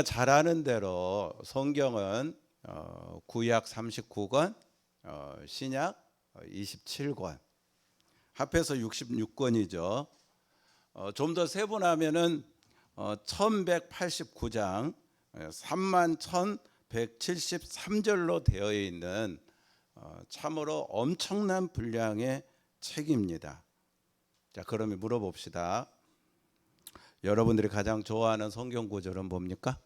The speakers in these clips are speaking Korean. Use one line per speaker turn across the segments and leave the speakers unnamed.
잘 아는 대로 성경은 구약 39권, 신약 27권, 합해서 66권이죠. 좀 더 세분하면은 1189장 31,173절로 되어 있는 참으로 엄청난 분량의 책입니다. 자, 그러면 물어봅시다. 여러분들이 가장 좋아하는 성경 구절은 뭡니까?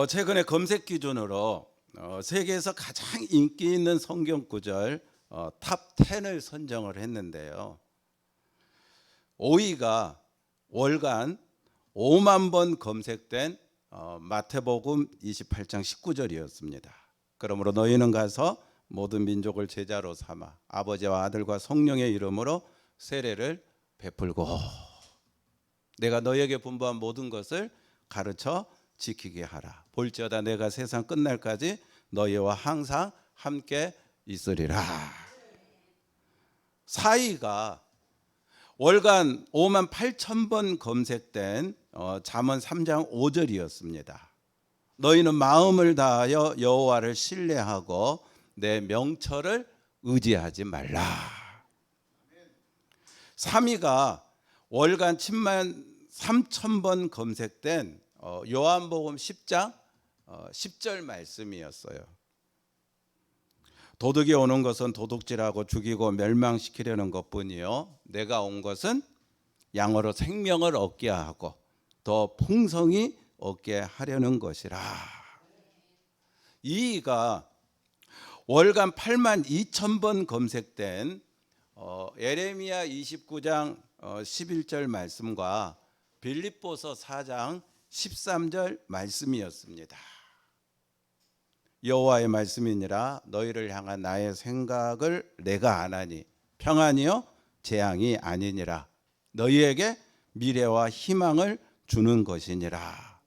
최근에 검색 기준으로 세계에서 가장 인기 있는 성경 구절 탑 10을 선정을 했는데요. 5위가 월간 5만 번 검색된 마태복음 28장 19절이었습니다. 그러므로 너희는 가서 모든 민족을 제자로 삼아 아버지와 아들과 성령의 이름으로 세례를 베풀고 내가 너희에게 분부한 모든 것을 가르쳐 지키게 하라. 볼지어다 내가 세상 끝날까지 너희와 항상 함께 있으리라. 4위가 월간 5만 8천 번 검색된 잠언 3장 5절이었습니다. 너희는 마음을 다하여 여호와를 신뢰하고 내 명철을 의지하지 말라. 3위가 월간 10만 3천 번 검색된 요한복음 10장 10절 말씀이었어요. 도둑이 오는 것은 도둑질하고 죽이고 멸망시키려는 것뿐이요 내가 온 것은 양으로 생명을 얻게 하고 더 풍성히 얻게 하려는 것이라. 2위가 월간 8만 2천 번 검색된 에레미야 29장 11절 말씀과 빌립보서 4장 13절 말씀이었습니다. 여호와의 말씀이니라 너희를 향한 나의 생각을 내가 아나니 평안이요 재앙이 아니니라 너희에게 미래와 희망을 주는 것이니라.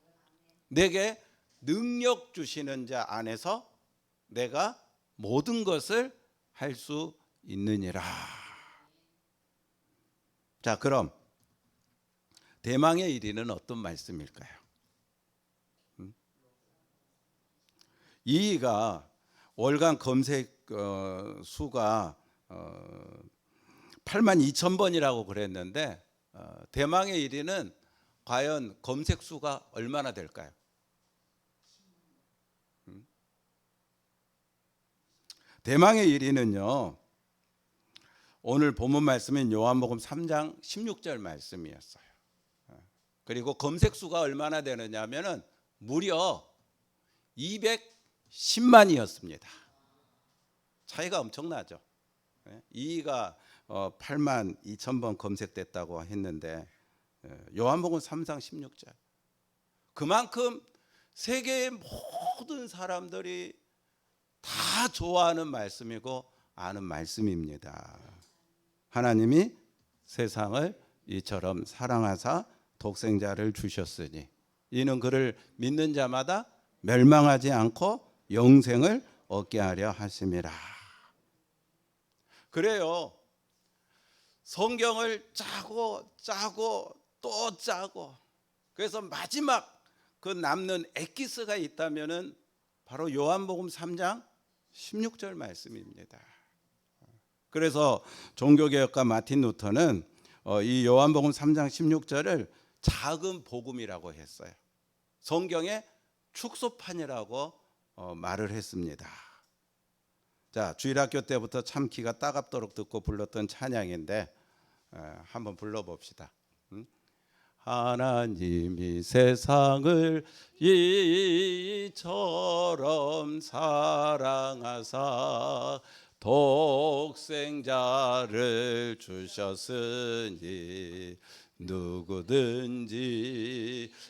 내게 능력 주시는 자 안에서 내가 모든 것을 할 수 있느니라. 자, 그럼 대망의 1위는 어떤 말씀일까요? 2위가 월간 검색 수가 8만 2천 번이라고 그랬는데 대망의 1위는 과연 검색 수가 얼마나 될까요? 대망의 1위는요. 오늘 본문 말씀인 요한복음 3장 16절 말씀이었어요. 그리고 검색 수가 얼마나 되느냐면은 무려 210만이었습니다. 차이가 엄청나죠. 2위가 8만 2천 번 검색됐다고 했는데 요한복음 3장 16절. 그만큼 세계의 모든 사람들이 다 좋아하는 말씀이고 아는 말씀입니다. 하나님이 세상을 이처럼 사랑하사 독생자를 주셨으니 이는 그를 믿는 자마다 멸망하지 않고 영생을 얻게 하려 하심이라. 그래요. 성경을 짜고 또 짜고 그래서 마지막 그 남는 엑기스가 있다면은 바로 요한복음 3장 16절 말씀입니다. 그래서 종교개혁가 마틴 루터는 이 요한복음 3장 16절을 작은 복음이라고 했어요. 성경의 축소판이라고 말을 했습니다. 자, 주일학교 때부터 참 귀가 따갑도록 듣고 불렀던 찬양인데 한번 불러봅시다. 하나님이 세상을 이처럼 사랑하사 독생자를 주셨으니 누구든지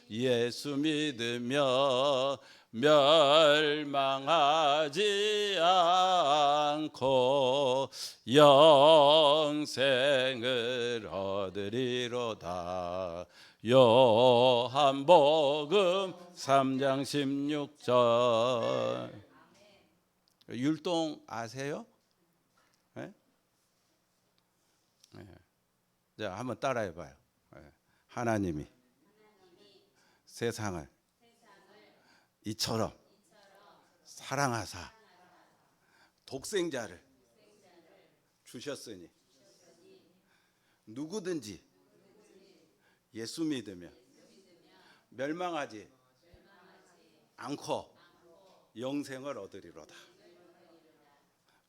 예수 믿으며 멸망하지 않고 영생을 얻으리로다. 요한복음 3장 16절. 율동 아세요? 네? 네. 자, 한번 따라해봐요. 예. 하나님이 세상을 이처럼 사랑하사 독생자를 주셨으니 누구든지 예수 믿으면 멸망하지 않고 영생을 얻으리로다.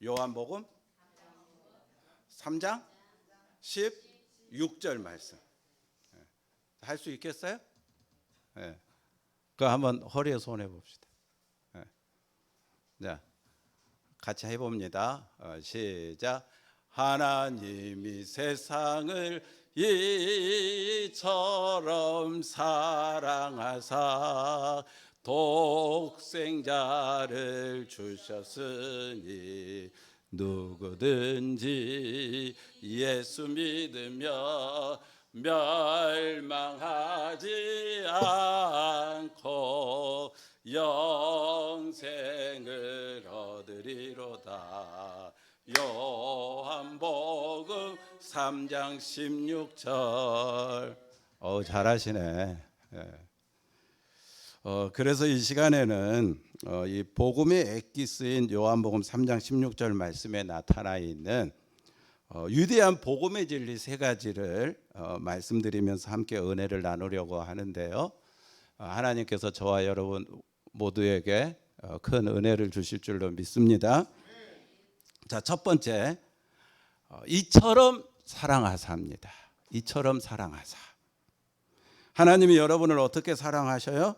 요한복음 3장 16절 말씀. 할 수 있겠어요? 네. 그 한번 허리에 손 해봅시다. 네. 자, 같이 해봅니다. 시작. 하나님이 세상을 이처럼 사랑하사 독생자를 주셨으니 누구든지 예수 믿으며 멸망하지 않고 영생을 얻으리로다. 요한복음 3장 16절. 잘하시네. 예. 그래서 이 시간에는 이 복음의 액기 쓰인 요한복음 3장 16절 말씀에 나타나 있는 위대한 복음의 진리 세 가지를 말씀드리면서 함께 은혜를 나누려고 하는데요. 하나님께서 저와 여러분 모두에게 큰 은혜를 주실 줄로 믿습니다. 자, 첫 번째, 이처럼 사랑하사입니다. 이처럼 사랑하사. 하나님이 여러분을 어떻게 사랑하셔요?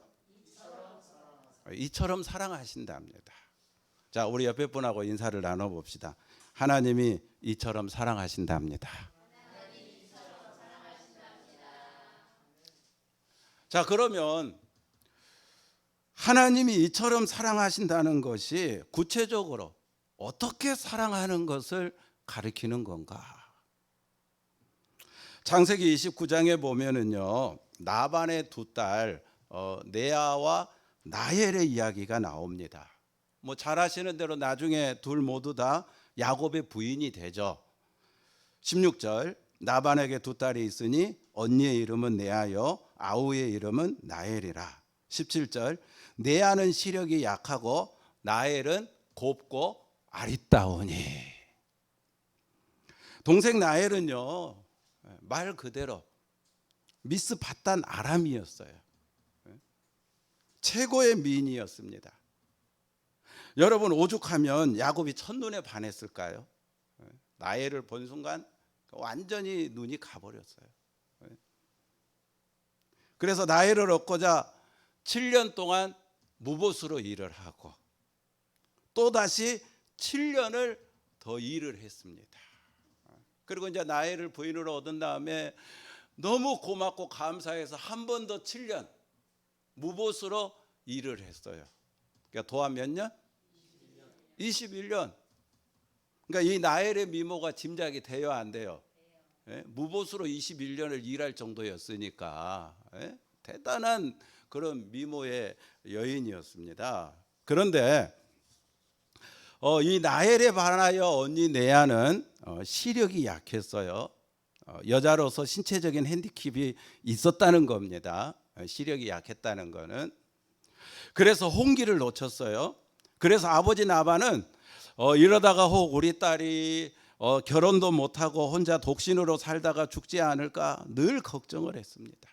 이처럼 사랑하신답니다. 자, 우리 옆에 분하고 인사를 나눠봅시다. 하나님이 이처럼 사랑하신답니다. 자, 그러면 하나님이 이처럼 사랑하신다는 것이 구체적으로 어떻게 사랑하는 것을 가리키는 건가? 창세기 29장에 보면은요, 나반의 두 딸 레아와 라헬의 이야기가 나옵니다. 뭐 잘 아시는 대로 나중에 둘 모두 다 야곱의 부인이 되죠. 16절, 나반에게 두 딸이 있으니 언니의 이름은 레아요 아우의 이름은 라헬이라. 17절, 레아는 시력이 약하고 라헬은 곱고 아리따우니. 동생 라헬은요, 말 그대로 미스 바단 아람이었어요. 최고의 미인이었습니다. 여러분, 오죽하면 야곱이 첫눈에 반했을까요? 라헬을 본 순간 완전히 눈이 가버렸어요. 그래서 라헬을 얻고자 7년 동안 무보수로 일을 하고 또다시 7년을 더 일을 했습니다. 그리고 이제 라헬을 부인으로 얻은 다음에 너무 고맙고 감사해서 한 번 더 7년 무보수로 일을 했어요. 그러니까 도합 몇 년? 21년. 그러니까 이 라헬의 미모가 짐작이 돼요, 안 돼요? 예? 무보수로 21년을 일할 정도였으니까 대단한 그런 미모의 여인이었습니다. 그런데 이 라헬에 반하여 언니 레아는 시력이 약했어요. 여자로서 신체적인 핸디캡이 있었다는 겁니다. 시력이 약했다는 거는. 그래서 홍기를 놓쳤어요. 그래서 아버지 나반은 이러다가 혹 우리 딸이 결혼도 못하고 혼자 독신으로 살다가 죽지 않을까 늘 걱정을 했습니다.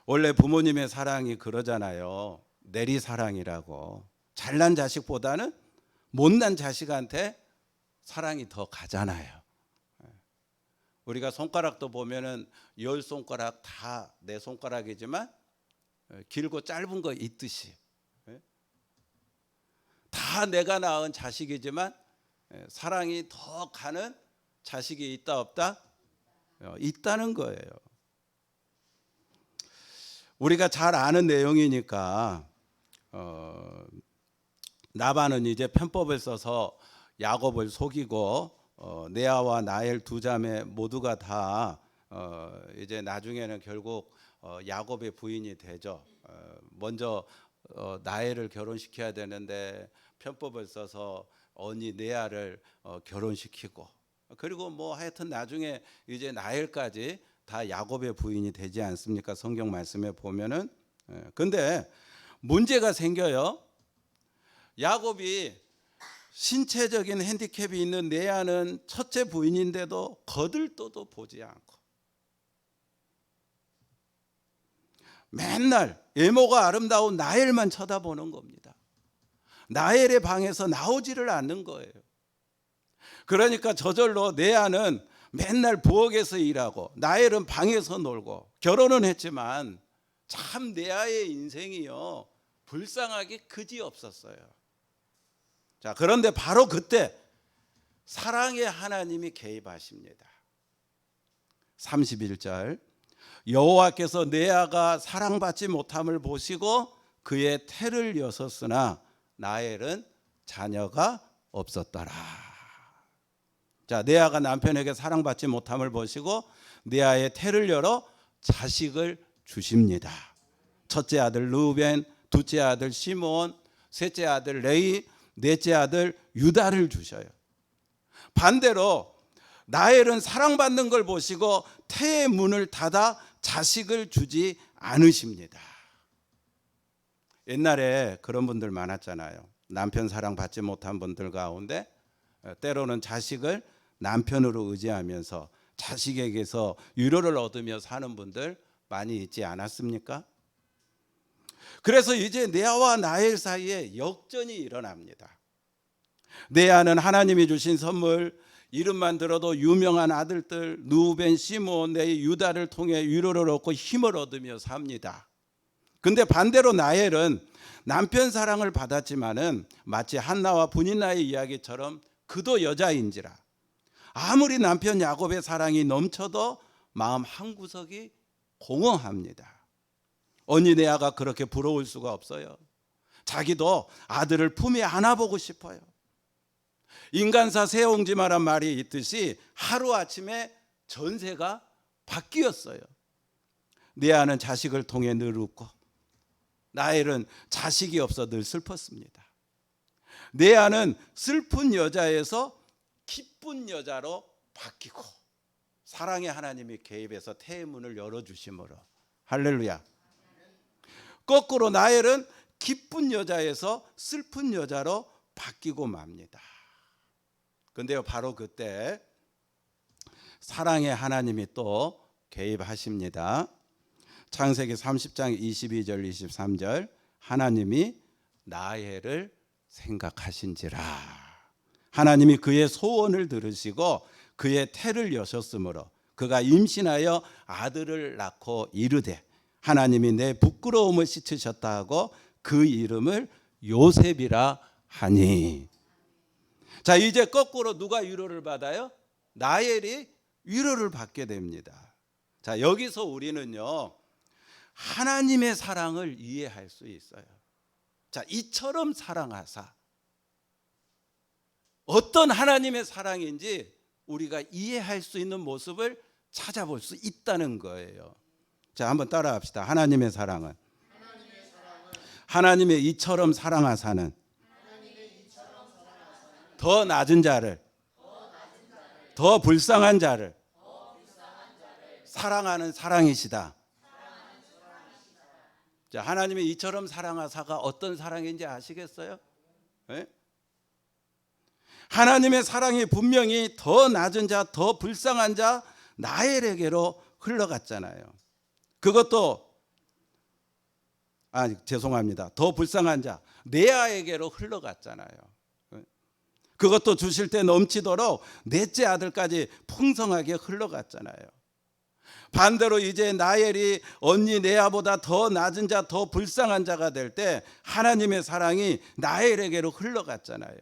원래 부모님의 사랑이 그러잖아요. 내리사랑이라고. 잘난 자식보다는 못난 자식한테 사랑이 더 가잖아요. 우리가 손가락도 보면은 10손가락 다 내 손가락이지만 길고 짧은 거 있듯이 다 내가 낳은 자식이지만 사랑이 더 가는 자식이 있다 없다? 있다는 거예요. 우리가 잘 아는 내용이니까 나반은 이제 편법을 써서 야곱을 속이고 레아와 라헬 두 자매 모두가 다 이제 나중에는 결국 야곱의 부인이 되죠. 먼저 라헬을 결혼시켜야 되는데 편법을 써서 언니 레아를 결혼시키고 그리고 뭐 하여튼 나중에 이제 라헬까지 다 야곱의 부인이 되지 않습니까? 성경 말씀에 보면은. 근데 문제가 생겨요. 야곱이 신체적인 핸디캡이 있는 레아는 첫째 부인인데도 거들떠도 보지 않고 맨날 외모가 아름다운 라헬만 쳐다보는 겁니다. 라헬의 방에서 나오지를 않는 거예요. 그러니까 저절로 레아는 맨날 부엌에서 일하고 라헬은 방에서 놀고, 결혼은 했지만 참 레아의 인생이요 불쌍하게 그지없었어요. 자, 그런데 바로 그때 사랑의 하나님이 개입하십니다. 31절, 여호와께서 레아가 사랑받지 못함을 보시고 그의 태를 여셨으나 라헬은 자녀가 없었더라. 자, 레아가 남편에게 사랑받지 못함을 보시고 레아의 태를 열어 자식을 주십니다. 첫째 아들 르우벤, 둘째 아들 시므온, 셋째 아들 레위, 넷째 아들 유다를 주셔요. 반대로 라헬은 사랑받는 걸 보시고 태의 문을 닫아 자식을 주지 않으십니다. 옛날에 그런 분들 많았잖아요. 남편 사랑받지 못한 분들 가운데 때로는 자식을 남편으로 의지하면서 자식에게서 위로를 얻으며 사는 분들 많이 있지 않았습니까? 그래서 이제 레아와 라헬 사이에 역전이 일어납니다. 레아는 하나님이 주신 선물, 이름만 들어도 유명한 아들들 르우벤, 시므온, 레위, 유다를 통해 위로를 얻고 힘을 얻으며 삽니다. 근데 반대로 라헬은 남편 사랑을 받았지만은 마치 한나와 브니나의 이야기처럼 그도 여자인지라 아무리 남편 야곱의 사랑이 넘쳐도 마음 한구석이 공허합니다. 언니 레아가 그렇게 부러울 수가 없어요. 자기도 아들을 품에 안아보고 싶어요. 인간사 새옹지마란 말이 있듯이 하루아침에 전세가 바뀌었어요. 레아는 자식을 통해 늘 웃고 라헬은 자식이 없어 늘 슬펐습니다. 레아는 슬픈 여자에서 기쁜 여자로 바뀌고 사랑의 하나님이 개입해서 태의 문을 열어주심으로, 할렐루야. 거꾸로 라헬은 기쁜 여자에서 슬픈 여자로 바뀌고 맙니다. 근데요, 바로 그때 사랑의 하나님이 또 개입하십니다. 창세기 30장 22절 23절, 하나님이 라헬을 생각하신지라. 하나님이 그의 소원을 들으시고 그의 태를 여셨으므로 그가 임신하여 아들을 낳고 이르되 하나님이 내 부끄러움을 씻으셨다 하고 그 이름을 요셉이라 하니. 자, 이제 거꾸로 누가 위로를 받아요? 라헬이 위로를 받게 됩니다. 자, 여기서 우리는요 하나님의 사랑을 이해할 수 있어요. 자, 이처럼 사랑하사, 어떤 하나님의 사랑인지 우리가 이해할 수 있는 모습을 찾아볼 수 있다는 거예요. 자, 한번 따라 합시다. 하나님의 사랑은 하나님의 이처럼 사랑하사는 더 낮은 자를, 더 불쌍한 자를 사랑하는 사랑이시다. 자, 하나님의 이처럼 사랑하사가 어떤 사랑인지 아시겠어요? 네? 하나님의 사랑이 분명히 더 낮은 자, 더 불쌍한 자 라헬에게로 흘러갔잖아요. 그것도 죄송합니다. 더 불쌍한 자 레아에게로 흘러갔잖아요. 그것도 주실 때 넘치도록 넷째 아들까지 풍성하게 흘러갔잖아요. 반대로 이제 라헬이 언니 레아보다 더 낮은 자, 더 불쌍한 자가 될 때 하나님의 사랑이 라헬에게로 흘러갔잖아요.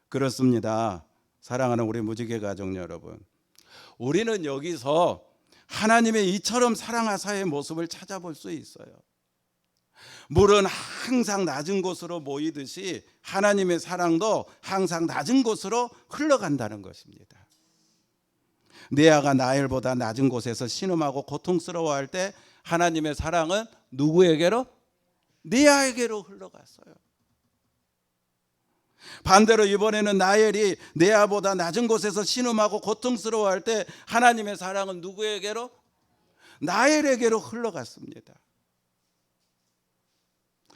그렇습니다. 사랑하는 우리 무지개 가족 여러분, 우리는 여기서 하나님의 이처럼 사랑하사의 모습을 찾아볼 수 있어요. 물은 항상 낮은 곳으로 모이듯이 하나님의 사랑도 항상 낮은 곳으로 흘러간다는 것입니다. 레아가 라헬보다 낮은 곳에서 신음하고 고통스러워할 때 하나님의 사랑은 누구에게로? 레아에게로 흘러갔어요. 반대로 이번에는 나엘이 레아보다 낮은 곳에서 신음하고 고통스러워할 때 하나님의 사랑은 누구에게로? 나엘에게로 흘러갔습니다.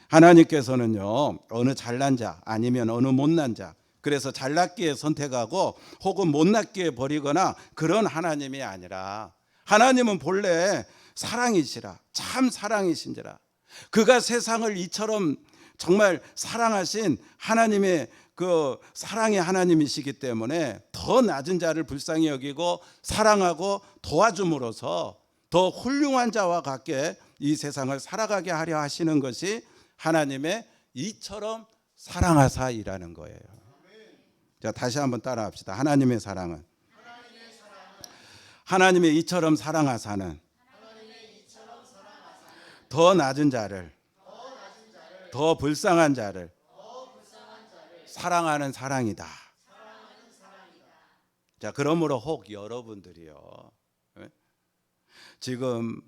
하나님께서는요, 어느 잘난 자 아니면 어느 못난 자, 그래서 잘났기에 선택하고 혹은 못났기에 버리거나 그런 하나님이 아니라, 하나님은 본래 사랑이시라, 참 사랑이신지라, 그가 세상을 이처럼 정말 사랑하신 하나님의 그 사랑의 하나님이시기 때문에 더 낮은 자를 불쌍히 여기고 사랑하고 도와줌으로써 더 훌륭한 자와 같게 이 세상을 살아가게 하려 하시는 것이 하나님의 이처럼 사랑하사이라는 거예요. 자, 다시 한번 따라합시다. 하나님의 사랑은, 하나님의 이처럼 사랑하사는 더 낮은 자를, 더 불쌍한 자를 사랑하는 사랑이다. 자, 그러므로 혹 여러분들이요, 지금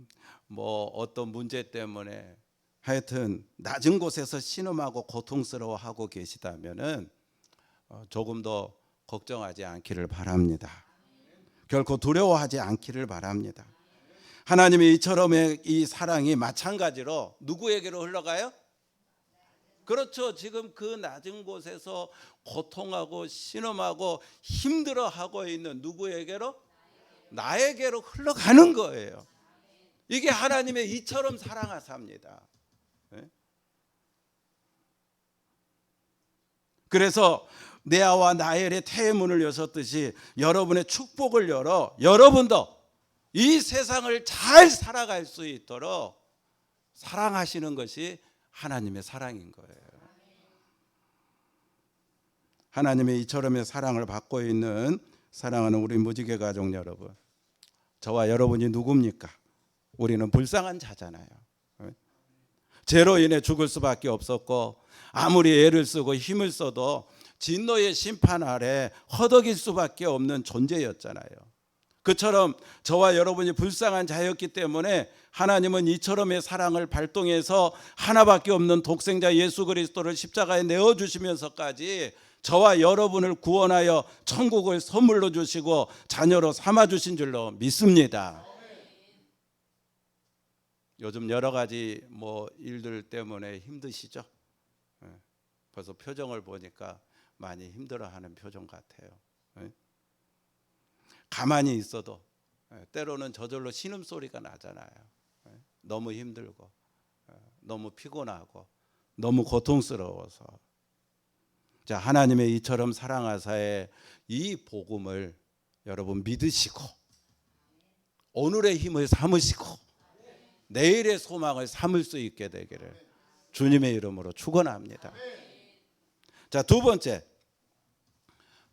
뭐 어떤 문제 때문에 하여튼 낮은 곳에서 신음하고 고통스러워하고 계시다면은 조금 더 걱정하지 않기를 바랍니다. 결코 두려워하지 않기를 바랍니다. 하나님의 이처럼의 이 사랑이 마찬가지로 누구에게로 흘러가요? 그렇죠. 지금 그 낮은 곳에서 고통하고 신음하고 힘들어하고 있는 누구에게로? 나에게로 흘러가는 거예요. 이게 하나님의 이처럼 사랑하사입니다. 그래서 레아와 나엘의 태문을 여셨듯이 여러분의 축복을 열어 여러분도 이 세상을 잘 살아갈 수 있도록 사랑하시는 것이 하나님의 사랑인 거예요. 하나님의 이처럼의 사랑을 받고 있는 사랑하는 우리 무지개 가족 여러분, 저와 여러분이 누굽니까? 우리는 불쌍한 자잖아요. 죄로 인해 죽을 수밖에 없었고 아무리 애를 쓰고 힘을 써도 진노의 심판 아래 허덕일 수밖에 없는 존재였잖아요. 그처럼 저와 여러분이 불쌍한 자였기 때문에 하나님은 이처럼의 사랑을 발동해서 하나밖에 없는 독생자 예수 그리스도를 십자가에 내어주시면서까지 저와 여러분을 구원하여 천국을 선물로 주시고 자녀로 삼아주신 줄로 믿습니다. 요즘 여러 가지 뭐 일들 때문에 힘드시죠? 벌써 표정을 보니까 많이 힘들어하는 표정 같아요. 가만히 있어도 때로는 저절로 신음소리가 나잖아요. 너무 힘들고 너무 피곤하고 너무 고통스러워서. 자, 하나님의 이처럼 사랑하사의 이 복음을 여러분 믿으시고 오늘의 힘을 삼으시고 내일의 소망을 삼을 수 있게 되기를 주님의 이름으로 축원합니다. 자, 두 번째,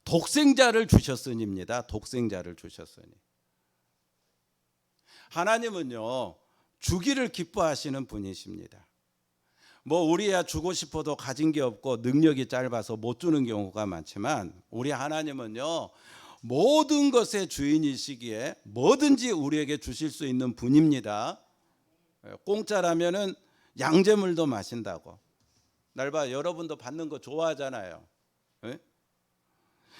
독생자를 주셨으니입니다. 독생자를 주셨으니. 하나님은요, 주기를 기뻐하시는 분이십니다. 뭐 우리야 주고 싶어도 가진 게 없고 능력이 짧아서 못 주는 경우가 많지만 우리 하나님은요, 모든 것의 주인이시기에 뭐든지 우리에게 주실 수 있는 분입니다. 공짜라면은 양재물도 마신다고. 날봐, 여러분도 받는 거 좋아하잖아요.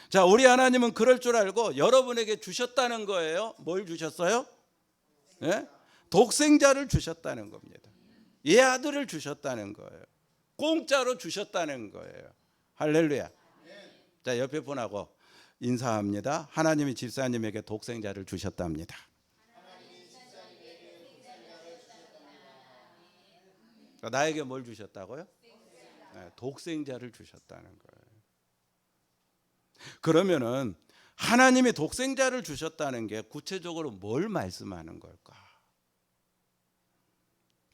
자, 우리 하나님은 그럴 줄 알고 여러분에게 주셨다는 거예요. 뭘 주셨어요? 독생자를 주셨다는 겁니다. 이 아들을 주셨다는 거예요. 공짜로 주셨다는 거예요. 할렐루야. 자, 옆에 분하고 인사합니다. 하나님이 집사님에게 독생자를 주셨답니다. 나에게 뭘 주셨다고요? 독생자를 주셨다는 거예요. 그러면은 하나님이 독생자를 주셨다는 게 구체적으로 뭘 말씀하는 걸까?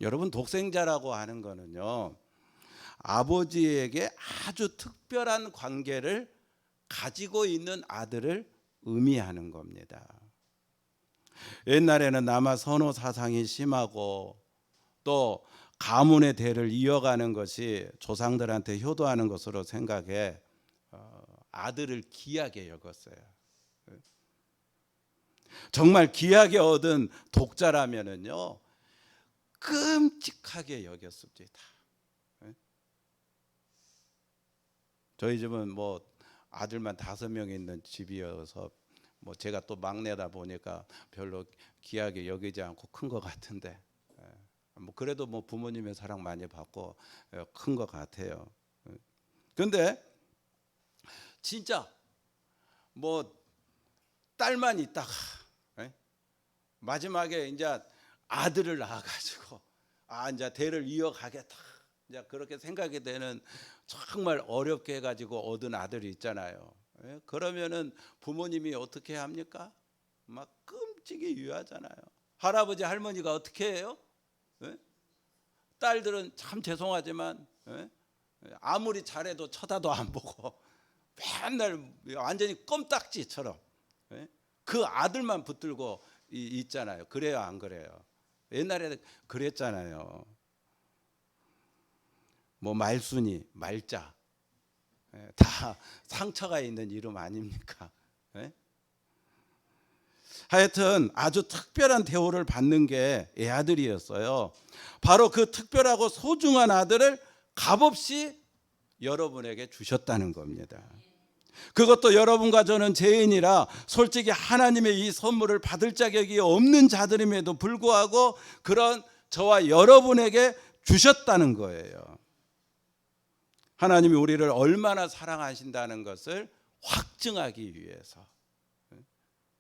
여러분, 독생자라고 하는 거는요, 아버지에게 아주 특별한 관계를 가지고 있는 아들을 의미하는 겁니다. 옛날에는 남아 선호 사상이 심하고 또 가문의 대를 이어가는 것이 조상들한테 효도하는 것으로 생각해 아들을 귀하게 여겼어요. 정말 귀하게 얻은 독자라면은요, 끔찍하게 여겼습니다. 저희 집은 뭐 아들만 5명 있는 집이어서 뭐 제가 또 막내다 보니까 별로 귀하게 여기지 않고 큰 것 같은데, 뭐 그래도 뭐 부모님의 사랑 많이 받고 큰 것 같아요. 근데 진짜 뭐 딸만 있다가 마지막에 이제 아들을 낳아가지고 이제 대를 이어가겠다, 이제 그렇게 생각이 되는, 정말 어렵게 해가지고 얻은 아들이 있잖아요. 그러면은 부모님이 어떻게 합니까? 막 끔찍이 유하잖아요. 할아버지 할머니가 어떻게 해요? 딸들은 참 죄송하지만 아무리 잘해도 쳐다도 안 보고 맨날 완전히 껌딱지처럼 그 아들만 붙들고 있잖아요. 그래요, 안 그래요? 옛날에 그랬잖아요. 뭐 말순이, 말자, 다 상처가 있는 이름 아닙니까? 하여튼 아주 특별한 대우를 받는 게 애아들이었어요. 바로 그 특별하고 소중한 아들을 값없이 여러분에게 주셨다는 겁니다. 그것도 여러분과 저는 죄인이라 솔직히 하나님의 이 선물을 받을 자격이 없는 자들임에도 불구하고 그런 저와 여러분에게 주셨다는 거예요. 하나님이 우리를 얼마나 사랑하신다는 것을 확증하기 위해서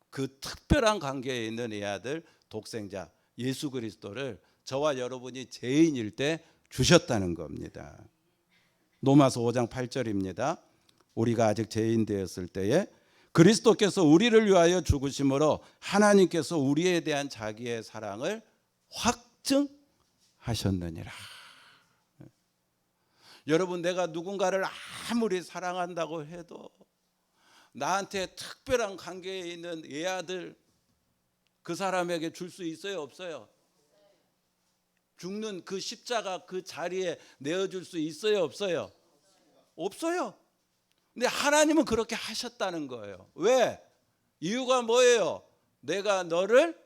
그 특별한 관계에 있는 애아들, 독생자 예수 그리스도를 저와 여러분이 죄인일 때 주셨다는 겁니다. 로마서 5장 8절입니다. 우리가 아직 죄인 되었을 때에 그리스도께서 우리를 위하여 죽으심으로 하나님께서 우리에 대한 자기의 사랑을 확증하셨느니라. 여러분, 내가 누군가를 아무리 사랑한다고 해도 나한테 특별한 관계에 있는 애아들, 그 사람에게 줄 수 있어요, 없어요? 죽는 그 십자가 그 자리에 내어줄 수 있어요, 없어요? 없어요. 근데 하나님은 그렇게 하셨다는 거예요. 왜? 이유가 뭐예요? 내가 너를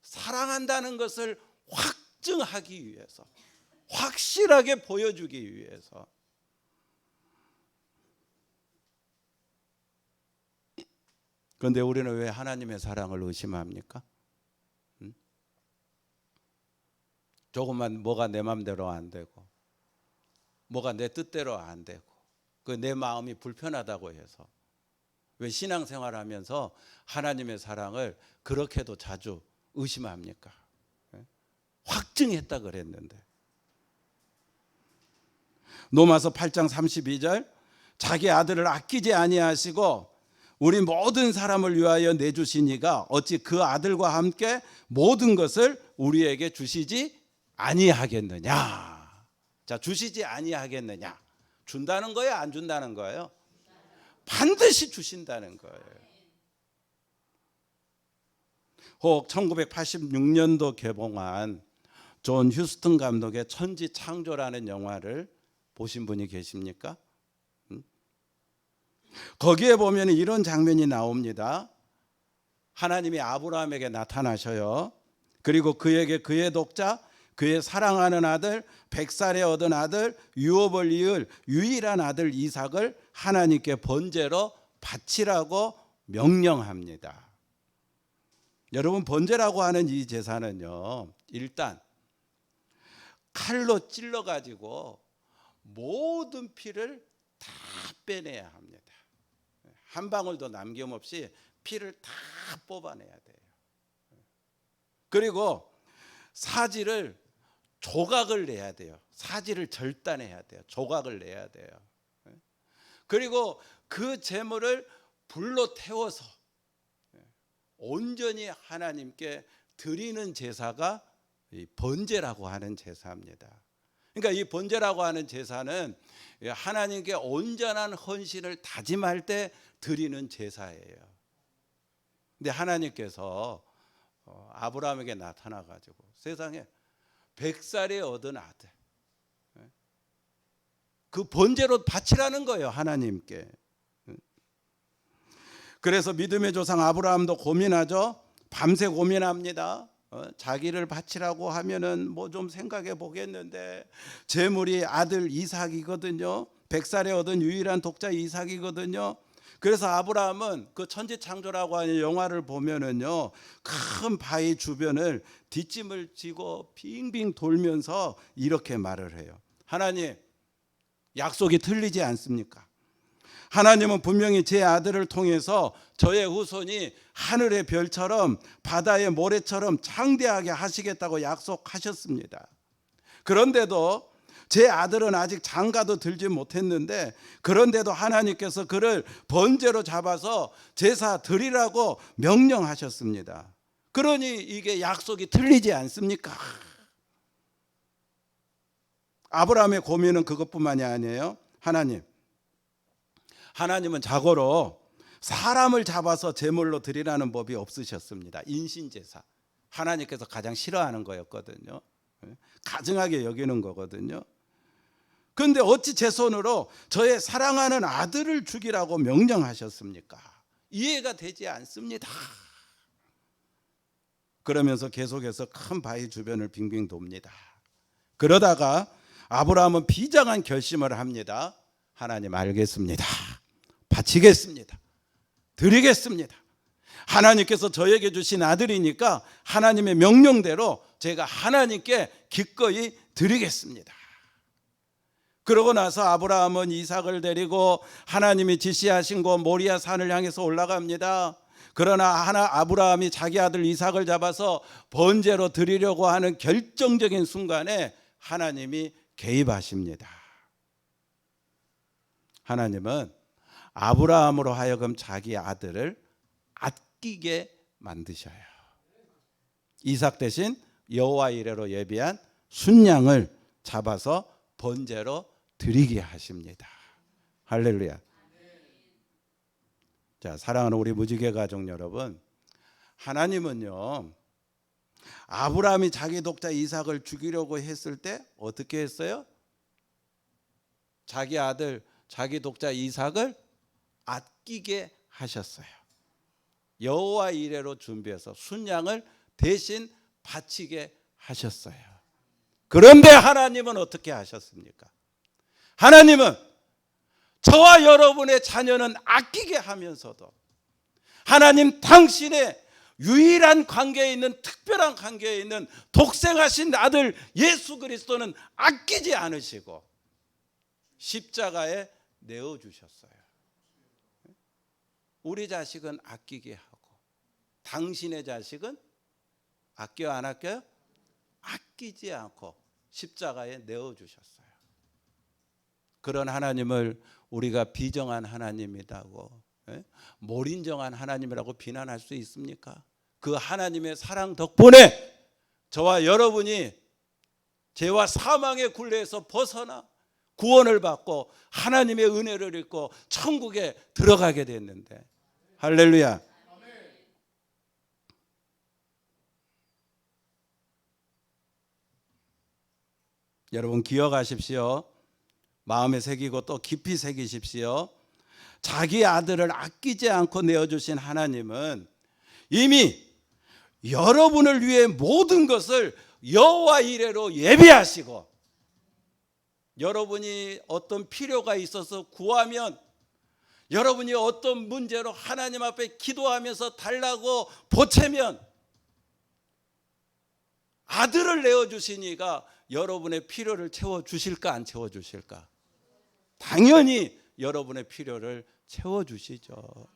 사랑한다는 것을 확증하기 위해서, 확실하게 보여주기 위해서. 그런데 우리는 왜 하나님의 사랑을 의심합니까? 조금만 뭐가 내 마음대로 안 되고, 뭐가 내 뜻대로 안 되고, 그 내 마음이 불편하다고 해서 왜 신앙생활하면서 하나님의 사랑을 그렇게도 자주 의심합니까? 확증했다 그랬는데. 로마서 8장 32절, 자기 아들을 아끼지 아니하시고 우리 모든 사람을 위하여 내주시니가 어찌 그 아들과 함께 모든 것을 우리에게 주시지 아니하겠느냐. 자, 주시지 아니하겠느냐. 준다는 거예요, 안 준다는 거예요? 반드시 주신다는 거예요. 혹 1986년도 개봉한 존 휴스턴 감독의 천지창조라는 영화를 보신 분이 계십니까? 거기에 보면 이런 장면이 나옵니다. 하나님이 아브라함에게 나타나셔요. 그리고 그에게 그의 독자, 그의 사랑하는 아들, 100살에 얻은 아들, 유업을 이을 유일한 아들 이삭을 하나님께 번제로 바치라고 명령합니다. 여러분, 번제라고 하는 이 제사는요, 일단 칼로 찔러가지고 모든 피를 다 빼내야 합니다. 한 방울도 남김없이 피를 다 뽑아내야 돼요. 그리고 사지를 조각을 내야 돼요. 사지를 절단해야 돼요. 조각을 내야 돼요. 그리고 그 제물을 불로 태워서 온전히 하나님께 드리는 제사가 이 번제라고 하는 제사입니다. 그러니까 이 번제라고 하는 제사는 하나님께 온전한 헌신을 다짐할 때 드리는 제사예요. 근데 하나님께서 아브라함에게 나타나 가지고 세상에 100살에 얻은 아들, 그 번제로 바치라는 거예요, 하나님께. 그래서 믿음의 조상 아브라함도 고민하죠. 밤새 고민합니다. 자기를 바치라고 하면은 뭐 좀 생각해 보겠는데 제물이 아들 이삭이거든요. 100살에 얻은 유일한 독자 이삭이거든요. 그래서 아브라함은 그 천지창조라고 하는 영화를 보면은요, 큰 바위 주변을 뒷짐을 지고 빙빙 돌면서 이렇게 말을 해요. 하나님, 약속이 틀리지 않습니까? 하나님은 분명히 제 아들을 통해서 저의 후손이 하늘의 별처럼 바다의 모래처럼 창대하게 하시겠다고 약속하셨습니다. 그런데도 제 아들은 아직 장가도 들지 못했는데, 그런데도 하나님께서 그를 번제로 잡아서 제사 드리라고 명령하셨습니다. 그러니 이게 약속이 틀리지 않습니까? 아브라함의 고민은 그것뿐만이 아니에요. 하나님은 자고로 사람을 잡아서 제물로 드리라는 법이 없으셨습니다. 인신제사, 하나님께서 가장 싫어하는 거였거든요. 가증하게 여기는 거거든요. 그런데 어찌 제 손으로 저의 사랑하는 아들을 죽이라고 명령하셨습니까? 이해가 되지 않습니다. 그러면서 계속해서 큰 바위 주변을 빙빙 돕니다. 그러다가 아브라함은 비장한 결심을 합니다. 하나님, 알겠습니다. 바치겠습니다. 드리겠습니다. 하나님께서 저에게 주신 아들이니까 하나님의 명령대로 제가 하나님께 기꺼이 드리겠습니다. 그러고 나서 아브라함은 이삭을 데리고 하나님이 지시하신 곳 모리아 산을 향해서 올라갑니다. 그러나 아브라함이 자기 아들 이삭을 잡아서 번제로 드리려고 하는 결정적인 순간에 하나님이 개입하십니다. 하나님은 아브라함으로 하여금 자기 아들을 아끼게 만드셔요. 이삭 대신 여호와 이레로 예비한 순양을 잡아서 번제로 드리게 하십니다. 할렐루야. 자, 사랑하는 우리 무지개 가족 여러분, 하나님은요, 아브라함이 자기 독자 이삭을 죽이려고 했을 때 어떻게 했어요? 자기 아들, 자기 독자 이삭을 아끼게 하셨어요. 여호와 이레로 준비해서 순양을 대신 바치게 하셨어요. 그런데 하나님은 어떻게 하셨습니까? 하나님은 저와 여러분의 자녀는 아끼게 하면서도 하나님 당신의 유일한 관계에 있는, 특별한 관계에 있는 독생하신 아들 예수 그리스도는 아끼지 않으시고 십자가에 내어주셨어요. 우리 자식은 아끼게 하고 당신의 자식은 아껴 안 아껴요? 아끼지 않고 십자가에 내어주셨어요. 그런 하나님을 우리가 비정한 하나님이라고, 몰인정한 하나님이라고 비난할 수 있습니까? 그 하나님의 사랑 덕분에 저와 여러분이 죄와 사망의 굴레에서 벗어나 구원을 받고 하나님의 은혜를 입고 천국에 들어가게 됐는데, 할렐루야. 여러분 기억하십시오. 마음에 새기고 또 깊이 새기십시오. 자기 아들을 아끼지 않고 내어주신 하나님은 이미 여러분을 위해 모든 것을 여호와 이레로 예비하시고, 여러분이 어떤 필요가 있어서 구하면, 여러분이 어떤 문제로 하나님 앞에 기도하면서 달라고 보채면 아들을 내어주시니까 여러분의 필요를 채워주실까 안 채워주실까? 당연히 여러분의 필요를 채워주시죠.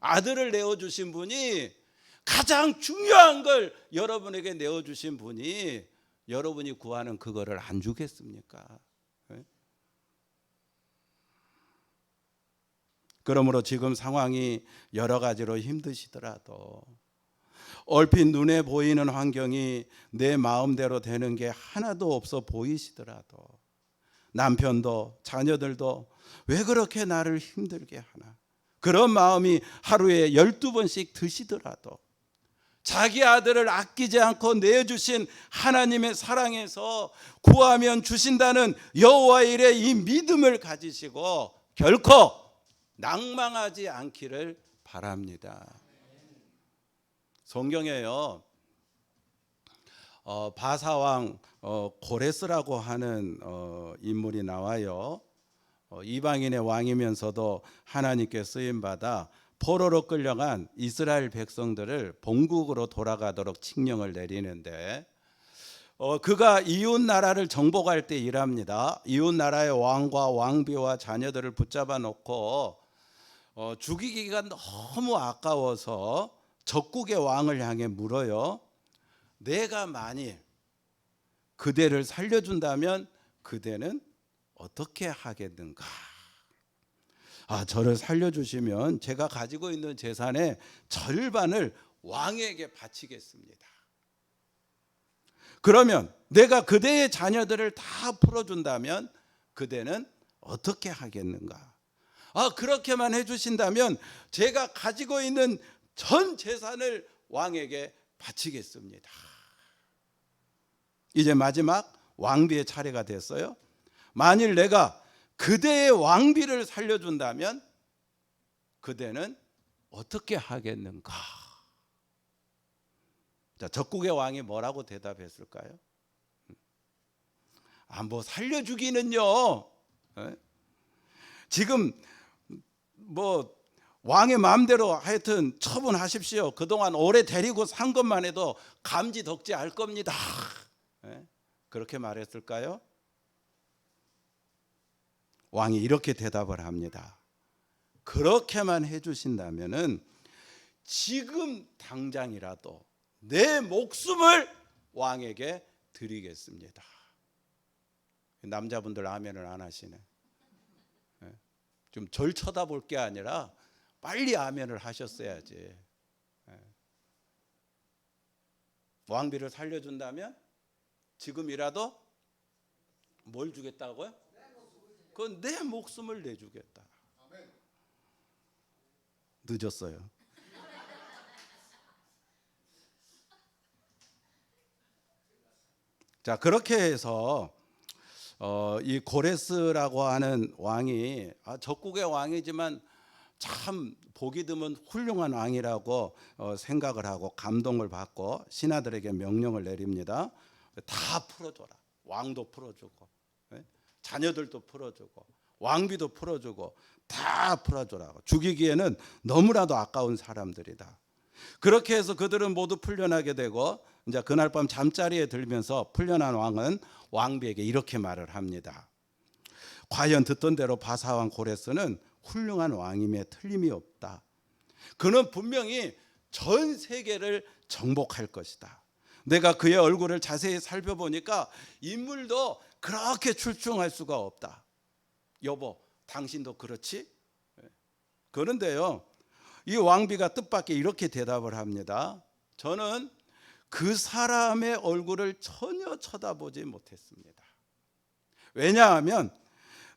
아들을 내어주신 분이, 가장 중요한 걸 여러분에게 내어주신 분이 여러분이 구하는 그거를 안 주겠습니까? 그러므로 지금 상황이 여러 가지로 힘드시더라도, 얼핏 눈에 보이는 환경이 내 마음대로 되는 게 하나도 없어 보이시더라도, 남편도 자녀들도 왜 그렇게 나를 힘들게 하나, 그런 마음이 하루에 12번씩 드시더라도 자기 아들을 아끼지 않고 내주신 하나님의 사랑에서 구하면 주신다는 여호와 이레 이 믿음을 가지시고 결코 낭망하지 않기를 바랍니다. 성경에요, 바사왕 고레스라고 하는 인물이 나와요. 이방인의 왕이면서도 하나님께 쓰임받아 포로로 끌려간 이스라엘 백성들을 본국으로 돌아가도록 칙령을 내리는데 그가 이웃 나라를 정복할 때 일합니다. 이웃 나라의 왕과 왕비와 자녀들을 붙잡아 놓고 죽이기가 너무 아까워서 적국의 왕을 향해 물어요. 내가 만일 그대를 살려준다면 그대는 어떻게 하겠는가? 저를 살려주시면 제가 가지고 있는 재산의 절반을 왕에게 바치겠습니다. 그러면 내가 그대의 자녀들을 다 풀어준다면 그대는 어떻게 하겠는가? 그렇게만 해주신다면 제가 가지고 있는 전 재산을 왕에게 바치겠습니다. 이제 마지막 왕비의 차례가 됐어요. 만일 내가 그대의 왕비를 살려준다면 그대는 어떻게 하겠는가? 자, 적국의 왕이 뭐라고 대답했을까요? 뭐 살려주기는요. 지금 뭐 왕의 마음대로 하여튼 처분하십시오. 그동안 오래 데리고 산 것만 해도 감지 덕지 알 겁니다. 그렇게 말했을까요? 왕이 이렇게 대답을 합니다. 그렇게만 해주신다면은 지금 당장이라도 내 목숨을 왕에게 드리겠습니다. 남자분들 아멘을 안 하시네. 좀 절 쳐다볼 게 아니라 빨리 아멘을 하셨어야지. 왕비를 살려준다면 지금이라도 뭘 주겠다고요? 그건 내 목숨을 내주겠다. 늦었어요. 자, 그렇게 해서 이 고레스라고 하는 왕이 적국의 왕이지만 참 보기 드문 훌륭한 왕이라고 생각을 하고 감동을 받고 신하들에게 명령을 내립니다. 다 풀어줘라. 왕도 풀어주고 자녀들도 풀어주고 왕비도 풀어주고 다 풀어줘라. 죽이기에는 너무나도 아까운 사람들이다. 그렇게 해서 그들은 모두 풀려나게 되고 이제 그날 밤 잠자리에 들면서 풀려난 왕은 왕비에게 이렇게 말을 합니다. 과연 듣던 대로 바사왕 고레스는 훌륭한 왕임에 틀림이 없다. 그는 분명히 전 세계를 정복할 것이다. 내가 그의 얼굴을 자세히 살펴보니까 인물도 그렇게 출중할 수가 없다. 여보, 당신도 그렇지? 그런데요, 이 왕비가 뜻밖의 이렇게 대답을 합니다. 저는 그 사람의 얼굴을 전혀 쳐다보지 못했습니다. 왜냐하면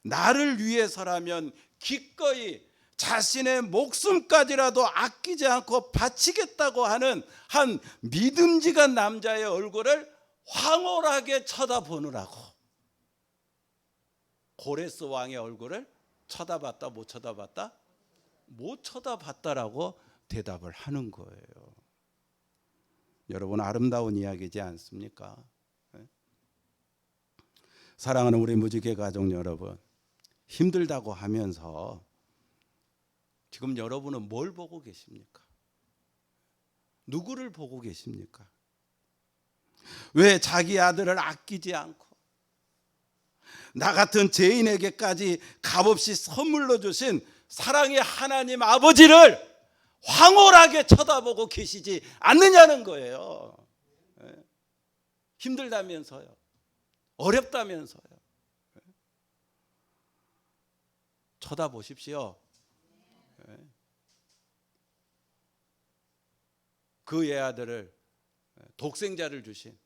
나를 위해서라면 기꺼이 자신의 목숨까지라도 아끼지 않고 바치겠다고 하는 한 믿음직한 남자의 얼굴을 황홀하게 쳐다보느라고 고레스 왕의 얼굴을 쳐다봤다 못 쳐다봤다? 못 쳐다봤다라고 대답을 하는 거예요. 여러분, 아름다운 이야기지 않습니까? 사랑하는 우리 무지개 가족 여러분, 힘들다고 하면서 지금 여러분은 뭘 보고 계십니까? 누구를 보고 계십니까? 왜 자기 아들을 아끼지 않고 나 같은 죄인에게까지 값없이 선물로 주신 사랑의 하나님 아버지를 황홀하게 쳐다보고 계시지 않느냐는 거예요. 힘들다면서요. 어렵다면서요. 쳐다보십시오. 그 애아들을 독생자를 주신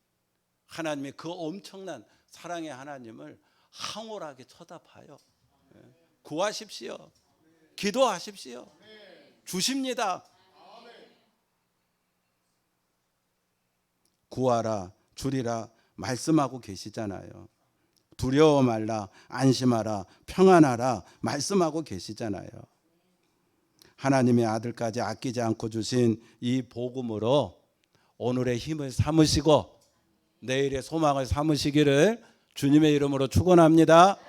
하나님의 그 엄청난 사랑의 하나님을 황홀하게 쳐다봐요. 구하십시오. 기도하십시오. 주십니다. 구하라, 주리라 말씀하고 계시잖아요. 두려워 말라, 안심하라, 평안하라 말씀하고 계시잖아요. 하나님의 아들까지 아끼지 않고 주신 이 복음으로 오늘의 힘을 삼으시고 내일의 소망을 삼으시기를 주님의 이름으로 축원합니다.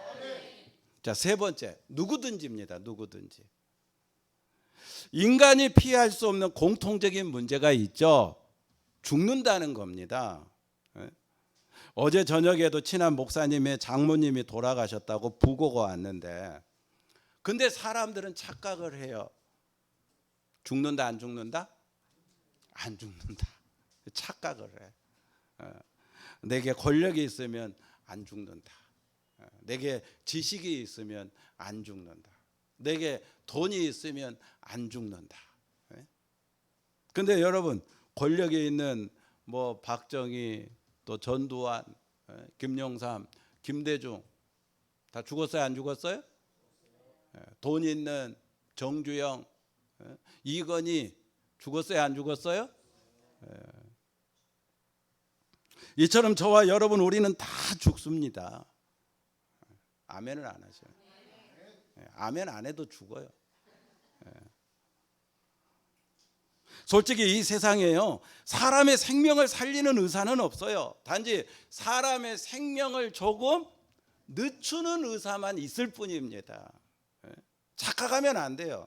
자, 세 번째, 누구든지입니다. 누구든지. 인간이 피할 수 없는 공통적인 문제가 있죠. 죽는다는 겁니다. 어제 저녁에도 친한 목사님의 장모님이 돌아가셨다고 부고가 왔는데, 근데 사람들은 착각을 해요. 죽는다 안 죽는다? 안 죽는다. 착각을 해. 내게 권력이 있으면 안 죽는다. 내게 지식이 있으면 안 죽는다. 내게 돈이 있으면 안 죽는다. 근데 여러분, 권력이 있는 뭐 박정희, 또 전두환, 김영삼, 김대중 다 죽었어요? 안 죽었어요? 돈 있는 정주영, 이건희 죽었어요? 안 죽었어요? 이처럼 저와 여러분, 우리는 다 죽습니다. 아멘을 안 하셔요. 아멘 안 해도 죽어요. 솔직히 이 세상에요, 사람의 생명을 살리는 의사는 없어요. 단지 사람의 생명을 조금 늦추는 의사만 있을 뿐입니다. 착각하면 안 돼요.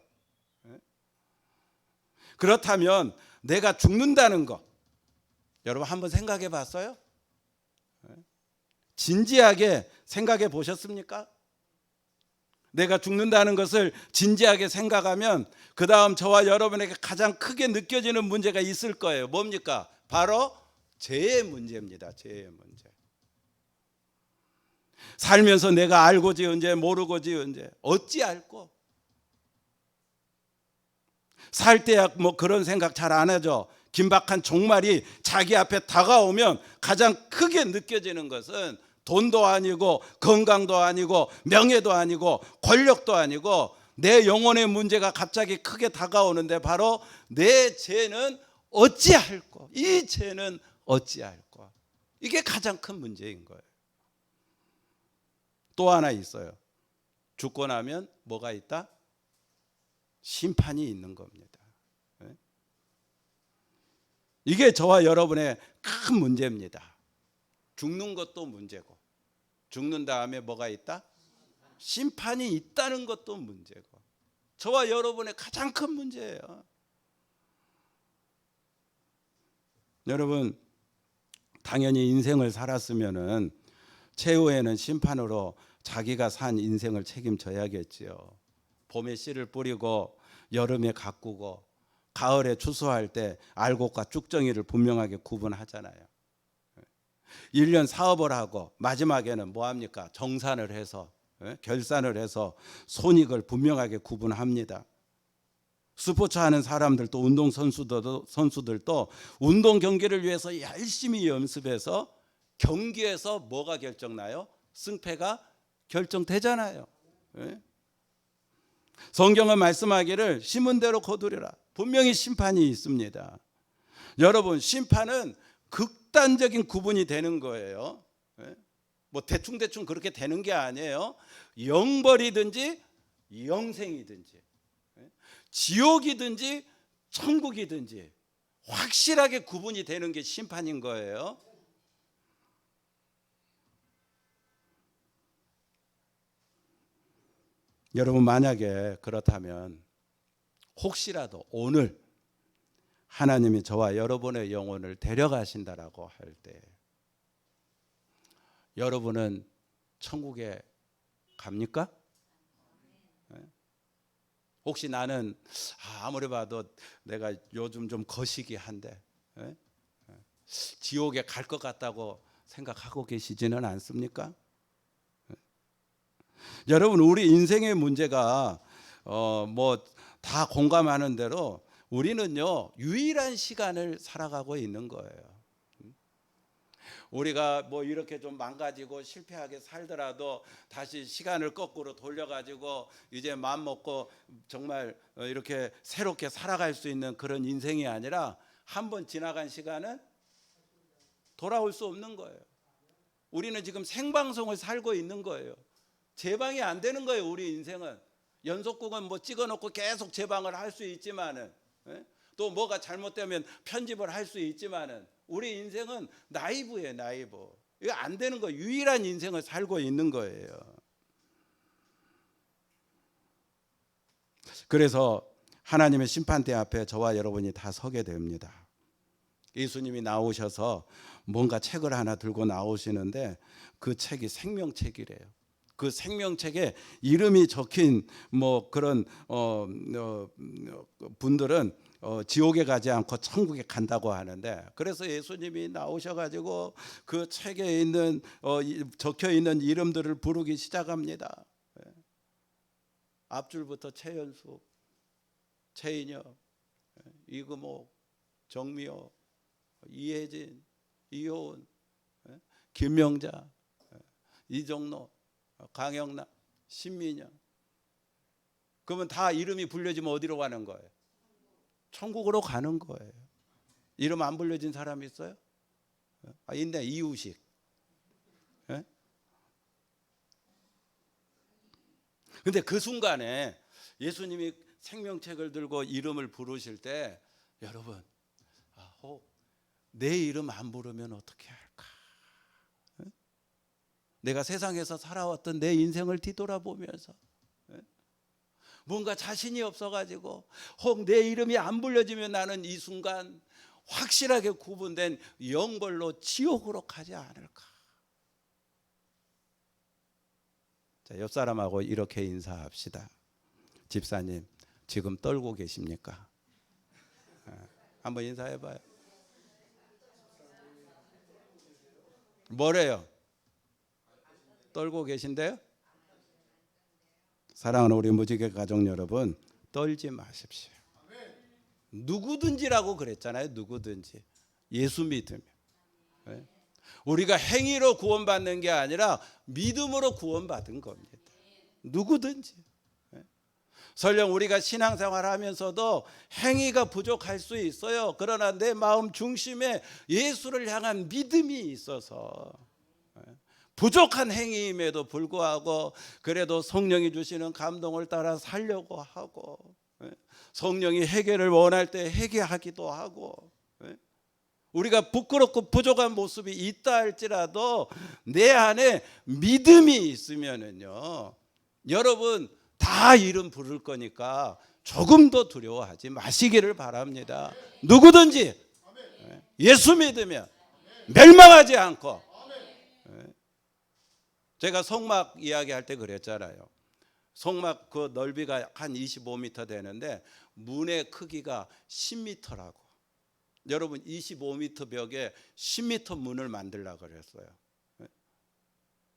그렇다면 내가 죽는다는 것, 여러분 한번 생각해 봤어요? 진지하게 생각해 보셨습니까? 내가 죽는다는 것을 진지하게 생각하면 그 다음 저와 여러분에게 가장 크게 느껴지는 문제가 있을 거예요. 뭡니까? 바로 죄의 문제입니다. 죄의 문제. 살면서 내가 알고 지은 죄, 모르고 지은 죄, 어찌 알고? 살 때야 뭐 그런 생각 잘 안 하죠. 긴박한 종말이 자기 앞에 다가오면 가장 크게 느껴지는 것은 돈도 아니고 건강도 아니고 명예도 아니고 권력도 아니고 내 영혼의 문제가 갑자기 크게 다가오는데, 바로 내 죄는 어찌할꼬, 이 죄는 어찌할꼬. 이게 가장 큰 문제인 거예요. 또 하나 있어요. 죽고 나면 뭐가 있다? 심판이 있는 겁니다. 이게 저와 여러분의 큰 문제입니다. 죽는 것도 문제고, 죽는 다음에 뭐가 있다? 심판이 있다는 것도 문제고, 저와 여러분의 가장 큰 문제예요. 여러분, 당연히 인생을 살았으면은 최후에는 심판으로 자기가 산 인생을 책임져야겠지요. 봄에 씨를 뿌리고 여름에 가꾸고 가을에 추수할 때 알곡과 쭉정이를 분명하게 구분하잖아요. 1년 사업을 하고 마지막에는 뭐 합니까? 정산을 해서, 결산을 해서 손익을 분명하게 구분합니다. 스포츠 하는 사람들도, 선수들도 운동 경기를 위해서 열심히 연습해서 경기에서 뭐가 결정나요? 승패가 결정되잖아요. 성경은 말씀하기를 심은 대로 거두리라. 분명히 심판이 있습니다. 여러분, 심판은 극단적인 구분이 되는 거예요. 뭐 대충 그렇게 되는 게 아니에요. 영벌이든지 영생이든지, 지옥이든지 천국이든지 확실하게 구분이 되는 게 심판인 거예요. 여러분, 만약에 그렇다면 혹시라도 오늘 하나님이 저와 여러분의 영혼을 데려가신다라고 할 때, 여러분은 천국에 갑니까? 혹시 나는 아무리 봐도 내가 요즘 좀 거시기 한데 지옥에 갈 것 같다고 생각하고 계시지는 않습니까? 여러분, 우리 인생의 문제가 뭐 다 공감하는 대로 우리는요, 유일한 시간을 살아가고 있는 거예요. 우리가 뭐 이렇게 좀 망가지고 실패하게 살더라도 다시 시간을 거꾸로 돌려가지고 이제 마음 먹고 정말 이렇게 새롭게 살아갈 수 있는 그런 인생이 아니라, 한 번 지나간 시간은 돌아올 수 없는 거예요. 우리는 지금 생방송을 살고 있는 거예요. 재방이 안 되는 거예요. 우리 인생은 연속극은 뭐 찍어놓고 계속 재방을 할 수 있지만은, 또 뭐가 잘못되면 편집을 할 수 있지만은, 우리 인생은 나이브예요. 나이브. 이거 안 되는 거예요. 유일한 인생을 살고 있는 거예요. 그래서 하나님의 심판대 앞에 저와 여러분이 다 서게 됩니다. 예수님이 나오셔서 뭔가 책을 하나 들고 나오시는데 그 책이 생명책이래요. 그 생명책에 이름이 적힌 뭐 그런 분들은 지옥에 가지 않고 천국에 간다고 하는데, 그래서 예수님이 나오셔가지고 그 책에 있는 적혀 있는 이름들을 부르기 시작합니다. 앞줄부터 최연숙, 최인혁, 이금옥, 정미호, 이혜진, 이효은, 김명자, 이정로, 강영남, 신민영. 그러면 다 이름이 불려지면 어디로 가는 거예요? 천국으로 가는 거예요. 이름 안 불려진 사람 있어요? 있네. 이우식. 근데 그 순간에 예수님이 생명책을 들고 이름을 부르실 때 여러분, 내 이름 안 부르면 어떻게 할까? 내가 세상에서 살아왔던 내 인생을 뒤돌아보면서 뭔가 자신이 없어가지고 혹 내 이름이 안 불려지면 나는 이 순간 확실하게 구분된 영벌로 지옥으로 가지 않을까? 자, 옆 사람하고 이렇게 인사합시다. 집사님, 지금 떨고 계십니까? 한번 인사해봐요. 뭐래요? 떨고 계신데요? 사랑하는 우리 무지개 가족 여러분, 떨지 마십시오. 누구든지라고 그랬잖아요. 누구든지. 예수 믿으면. 우리가 행위로 구원받는 게 아니라 믿음으로 구원받은 겁니다. 누구든지. 설령 우리가 신앙생활 하면서도 행위가 부족할 수 있어요. 그러나 내 마음 중심에 예수를 향한 믿음이 있어서 부족한 행위임에도 불구하고 그래도 성령이 주시는 감동을 따라 살려고 하고, 성령이 회개를 원할 때 회개하기도 하고, 우리가 부끄럽고 부족한 모습이 있다 할지라도 내 안에 믿음이 있으면은요, 여러분 다 이름 부를 거니까 조금 더 두려워하지 마시기를 바랍니다. 누구든지 예수 믿으면 멸망하지 않고. 제가 성막 이야기할 때 그랬잖아요. 성막 그 넓이가 한 25m 되는데 문의 크기가 10m라고. 여러분 25m 벽에 10m 문을 만들려고 그랬어요.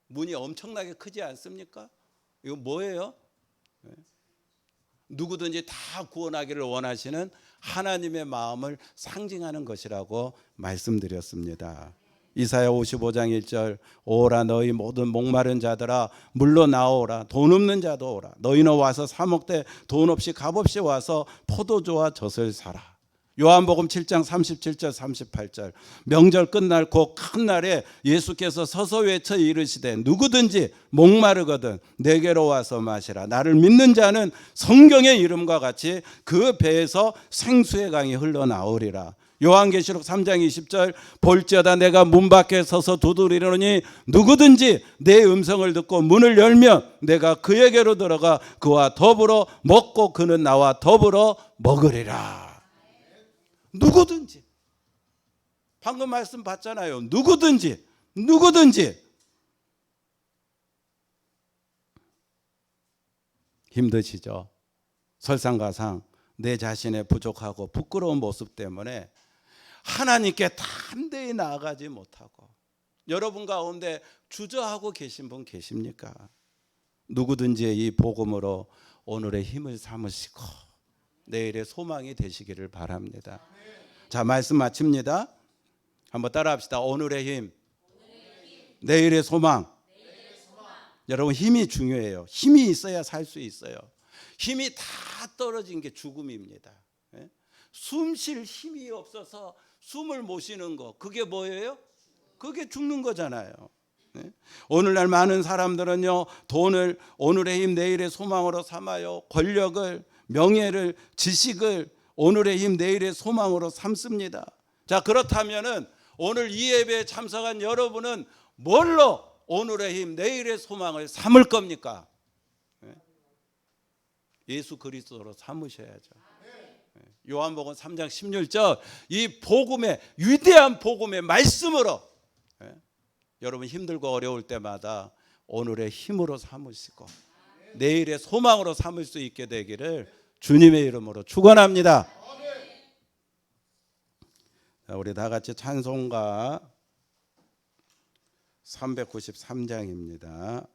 문이 엄청나게 크지 않습니까? 이거 뭐예요? 누구든지 다 구원하기를 원하시는 하나님의 마음을 상징하는 것이라고 말씀드렸습니다. 이사야 55장 1절, 오라 너희 모든 목마른 자들아 물러 나오라, 돈 없는 자도 오라. 너희는 와서 사 먹되 돈 없이 값없이 와서 포도주와 젖을 사라. 요한복음 7장 37절 38절, 명절 끝날 그 큰 날에 예수께서 서서 외쳐 이르시되 누구든지 목마르거든 내게로 와서 마시라. 나를 믿는 자는 성경의 이름과 같이 그 배에서 생수의 강이 흘러나오리라. 요한계시록 3장 20절, 볼지어다 내가 문 밖에 서서 두드리노니 누구든지 내 음성을 듣고 문을 열면 내가 그에게로 들어가 그와 더불어 먹고 그는 나와 더불어 먹으리라. 누구든지. 방금 말씀 봤잖아요. 누구든지. 힘드시죠? 설상가상 내 자신의 부족하고 부끄러운 모습 때문에 하나님께 담대히 나아가지 못하고 여러분 가운데 주저하고 계신 분 계십니까? 누구든지 이 복음으로 오늘의 힘을 삼으시고 내일의 소망이 되시기를 바랍니다. 자, 말씀 마칩니다. 한번 따라합시다. 오늘의 힘, 내일의 소망. 여러분 힘이 중요해요. 힘이 있어야 살 수 있어요. 힘이 다 떨어진 게 죽음입니다. 숨 쉴 힘이 없어서 숨을 못 쉬는 거, 그게 뭐예요? 그게 죽는 거잖아요. 오늘날 많은 사람들은요, 돈을 오늘의 힘 내일의 소망으로 삼아요. 권력을, 명예를, 지식을 오늘의 힘 내일의 소망으로 삼습니다. 자, 그렇다면은 오늘 이 예배에 참석한 여러분은 뭘로 오늘의 힘 내일의 소망을 삼을 겁니까? 예수 그리스도로 삼으셔야죠. 요한복음 3장 16절 이 복음의 위대한 복음의 말씀으로 여러분 힘들고 어려울 때마다 오늘의 힘으로 삼으시고 내일의 소망으로 삼을 수 있게 되기를 주님의 이름으로 축원합니다. 우리 다 같이 찬송가 393장입니다.